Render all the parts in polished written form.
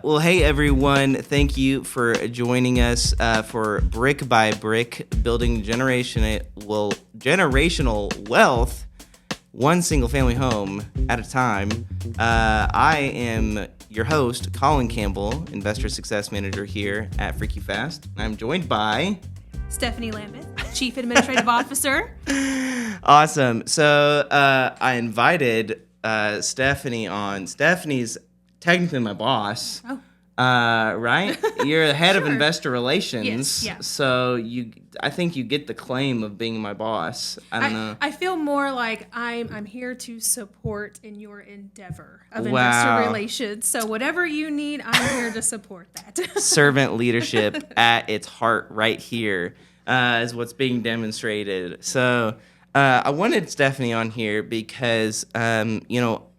Well, hey everyone, thank you for joining us for Brick by Brick, building generational wealth, one single family home at a time. I am your host, Colin Campbell, Investor Success Manager here at FreakyFast. I'm joined by Stephanie Lambeth, Chief Administrative Officer. Awesome. So I invited Stephanie on. Stephanie's technically my boss. Oh. Right? You're the head of Sure. investor relations. Yes, yeah. So I think you get the claim of being my boss. I don't know. I feel more like I'm here to support in your endeavor of Wow. investor relations. So whatever you need, I'm here to support that. Servant leadership at its heart right here is what's being demonstrated. So I wanted Stephanie on here because,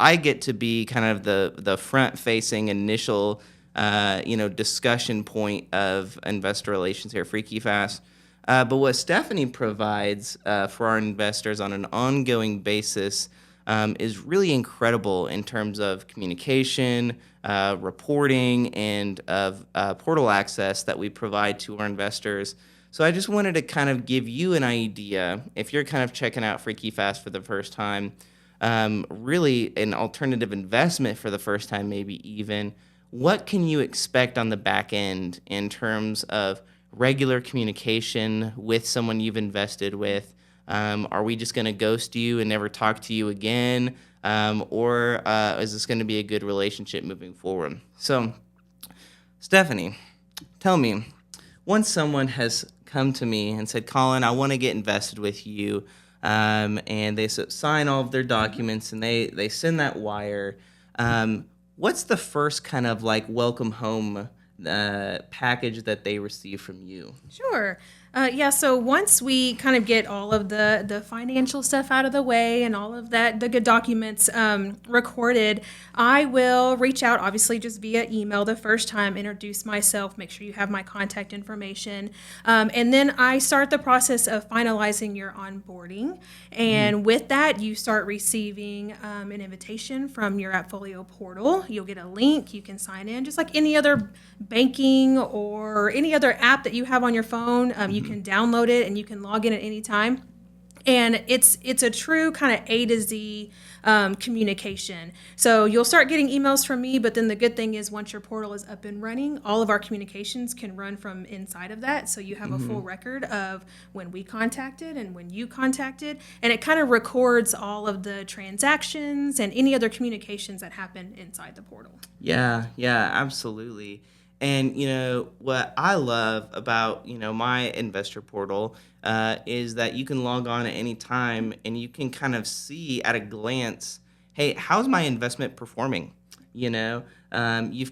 I get to be kind of the front-facing initial discussion point of investor relations here at FreakyFast. But what Stephanie provides for our investors on an ongoing basis is really incredible in terms of communication, reporting, and of portal access that we provide to our investors. So I just wanted to kind of give you an idea, if you're kind of checking out FreakyFast for the first time, really an alternative investment for the first time, maybe even, what can you expect on the back end in terms of regular communication with someone you've invested with? Are we just going to ghost you and never talk to you again? Or is this going to be a good relationship moving forward? So, Stephanie, tell me, once someone has come to me and said, Colin, I want to get invested with you, and they sign all of their documents and they send that wire, what's the first kind of like welcome home package that they receive from you? Sure. So once we kind of get all of the financial stuff out of the way and all of that, the good documents recorded, I will reach out, obviously just via email the first time, introduce myself, make sure you have my contact information. And then I start the process of finalizing your onboarding. And with that, you start receiving an invitation from your Appfolio portal. You'll get a link. You can sign in just like any other banking or any other app that you have on your phone. You can download it and you can log in at any time. And it's a true kind of A to Z communication. So you'll start getting emails from me, but then the good thing is once your portal is up and running, all of our communications can run from inside of that. So you have a full record of when we contacted and when you contacted, and it kind of records all of the transactions and any other communications that happen inside the portal. Yeah, absolutely. And, what I love about, my investor portal is that you can log on at any time and you can kind of see at a glance, hey, how's my investment performing? You've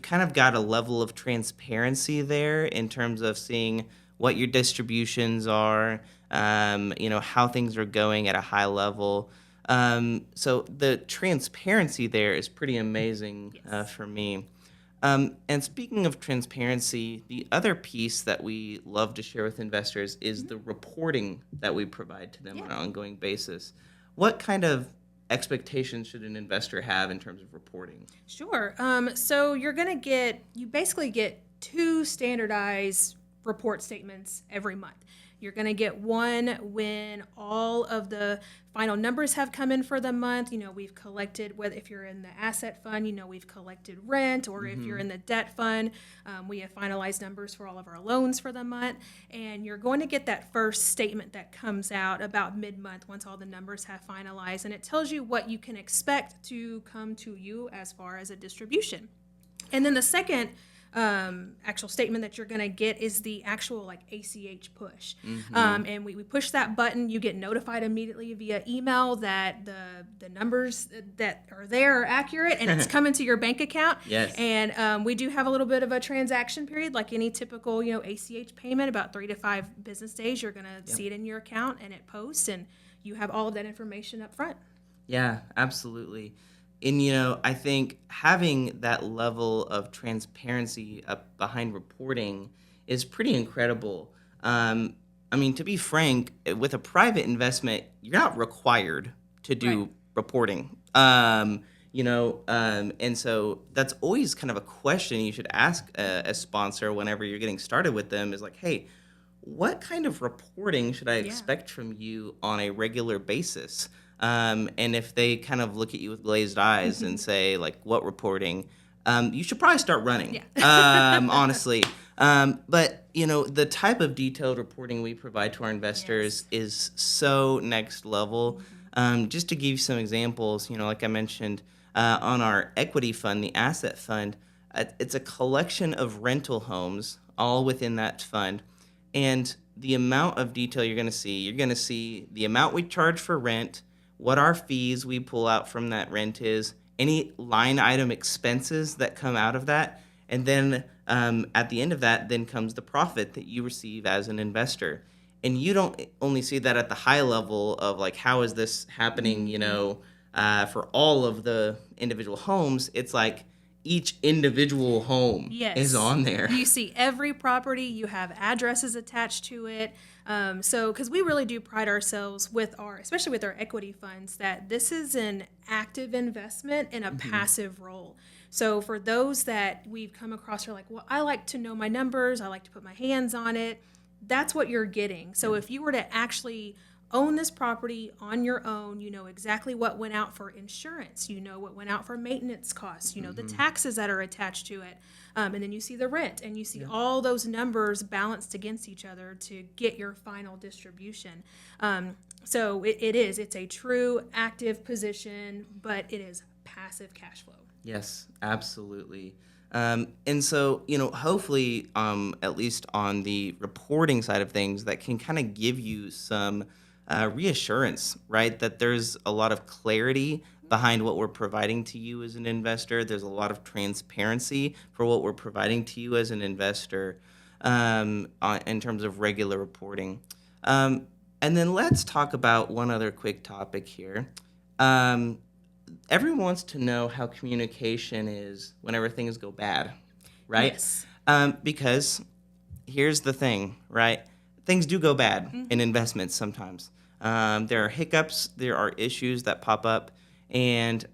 kind of got a level of transparency there in terms of seeing what your distributions are, how things are going at a high level. So the transparency there is pretty amazing for me. And speaking of transparency, the other piece that we love to share with investors is the reporting that we provide to them on an ongoing basis. What kind of expectations should an investor have in terms of reporting? Sure. So you basically get two standardized report statements every month. You're going to get one when all of the final numbers have come in for the month. We've collected, whether if you're in the asset fund, we've collected rent, or if you're in the debt fund, we have finalized numbers for all of our loans for the month. And you're going to get that first statement that comes out about mid-month once all the numbers have finalized. And it tells you what you can expect to come to you as far as a distribution. And then the second actual statement that you're going to get is the actual ACH push. And we push that button. You get notified immediately via email that the numbers that are there are accurate and it's coming to your bank account. Yes. And we do have a little bit of a transaction period, like any typical ACH payment, about 3 to 5 business days. You're going to see it in your account and it posts, and you have all of that information up front. Yeah, absolutely. And, I think having that level of transparency up behind reporting is pretty incredible. To be frank, with a private investment, you're not required to do reporting. And so that's always kind of a question you should ask a sponsor whenever you're getting started with them is like, hey, what kind of reporting should I Yeah. expect from you on a regular basis? And if they kind of look at you with glazed eyes and say, like, what reporting? You should probably start running, Yeah. honestly. But, the type of detailed reporting we provide to our investors is so next level. Just to give you some examples, like I mentioned, on our equity fund, the asset fund, it's a collection of rental homes all within that fund. And the amount of detail you're going to see the amount we charge for rent, what our fees we pull out from that rent is, any line item expenses that come out of that, and then at the end of that, then comes the profit that you receive as an investor. And you don't only see that at the high level of like, how is this happening, for all of the individual homes. It's like each individual home is on there. You see every property, you have addresses attached to it. So, because we really do pride ourselves especially with our equity funds, that this is an active investment in a passive role. So for those that we've come across who are like, well, I like to know my numbers, I like to put my hands on it, that's what you're getting. So if you were to actually own this property on your own, you know exactly what went out for insurance, you know what went out for maintenance costs, you know the taxes that are attached to it, and then you see the rent and you see all those numbers balanced against each other to get your final distribution. So it's a true active position, but it is passive cash flow. Yes, absolutely. And so, hopefully, at least on the reporting side of things, that can kind of give you some reassurance, right? That there's a lot of clarity behind what we're providing to you as an investor. There's a lot of transparency for what we're providing to you as an investor in terms of regular reporting. And then let's talk about one other quick topic here. Everyone wants to know how communication is whenever things go bad, right? Yes. Because here's the thing, right? Things do go bad in investments sometimes. There are hiccups, there are issues that pop up, and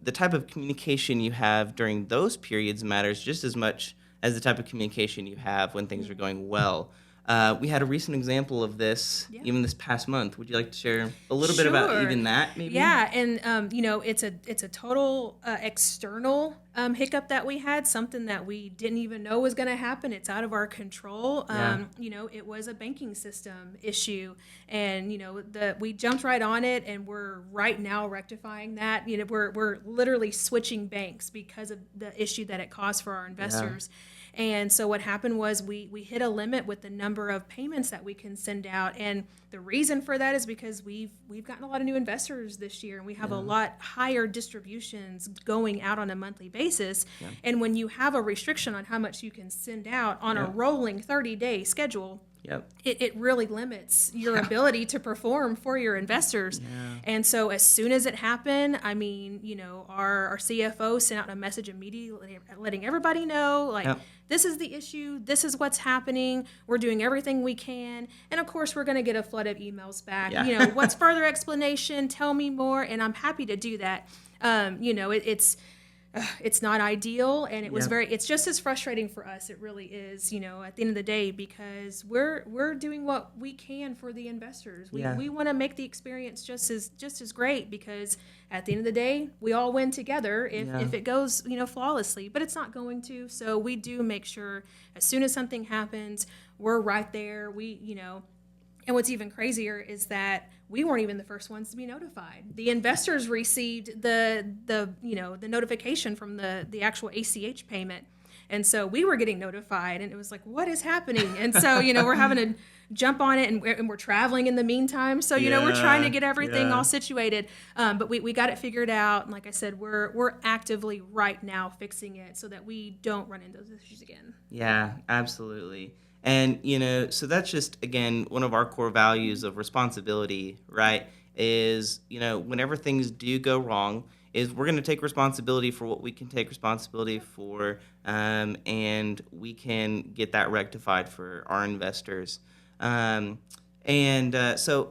the type of communication you have during those periods matters just as much as the type of communication you have when things are going well. We had a recent example of this even this past month. Would you like to share a little bit about even that, maybe? Yeah, and it's a total external hiccup that we had, something that we didn't even know was going to happen. It's out of our control. It was a banking system issue, and we jumped right on it, and we're right now rectifying that. We're literally switching banks because of the issue that it caused for our investors. And so what happened was we hit a limit with the number of payments that we can send out. And the reason for that is because we've gotten a lot of new investors this year, and we have a lot higher distributions going out on a monthly basis. And when you have a restriction on how much you can send out on a rolling 30-day schedule, it really limits your ability to perform for your investors. And so as soon as it happened, I mean, our CFO sent out a message immediately letting everybody know, like, this is the issue, this is what's happening, we're doing everything we can. And of course, we're going to get a flood of emails back. What's further explanation? Tell me more. And I'm happy to do that. It's not ideal, and it's just as frustrating for us. It really is, at the end of the day, because we're doing what we can for the investors. We want to make the experience just as great, because at the end of the day, we all win together if it goes, flawlessly, but it's not going to. So we do make sure as soon as something happens, we're right there. And what's even crazier is that we weren't even the first ones to be notified. The investors received the notification from the actual ACH payment. And so we were getting notified, and it was like, what is happening? And so, we're having to jump on it, and we're traveling in the meantime. So, we're trying to get everything all situated. But we got it figured out. And like I said, we're actively right now fixing it so that we don't run into those issues again. Yeah, absolutely. And, so that's just, again, one of our core values of responsibility, right, is, whenever things do go wrong, is we're going to take responsibility for what we can take responsibility for, and we can get that rectified for our investors. So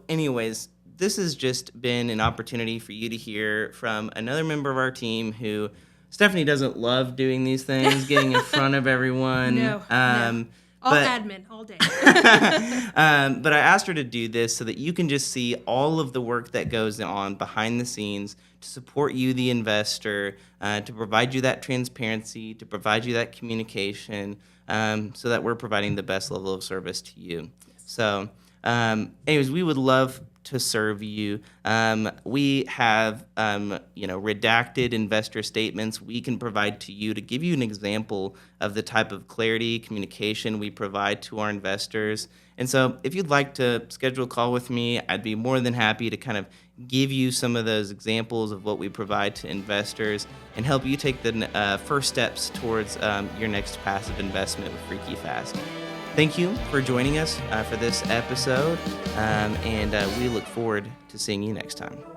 anyways, this has just been an opportunity for you to hear from another member of our team who Stephanie doesn't love doing these things, getting in front of everyone. No. All admin all day. But I asked her to do this so that you can just see all of the work that goes on behind the scenes to support you, the investor, to provide you that transparency, to provide you that communication, so that we're providing the best level of service to you. So, anyways, we would love to serve you. We have, redacted investor statements we can provide to you to give you an example of the type of clarity, communication we provide to our investors. And so if you'd like to schedule a call with me, I'd be more than happy to kind of give you some of those examples of what we provide to investors and help you take the first steps towards your next passive investment with FreakyFast. Thank you for joining us for this episode, and we look forward to seeing you next time.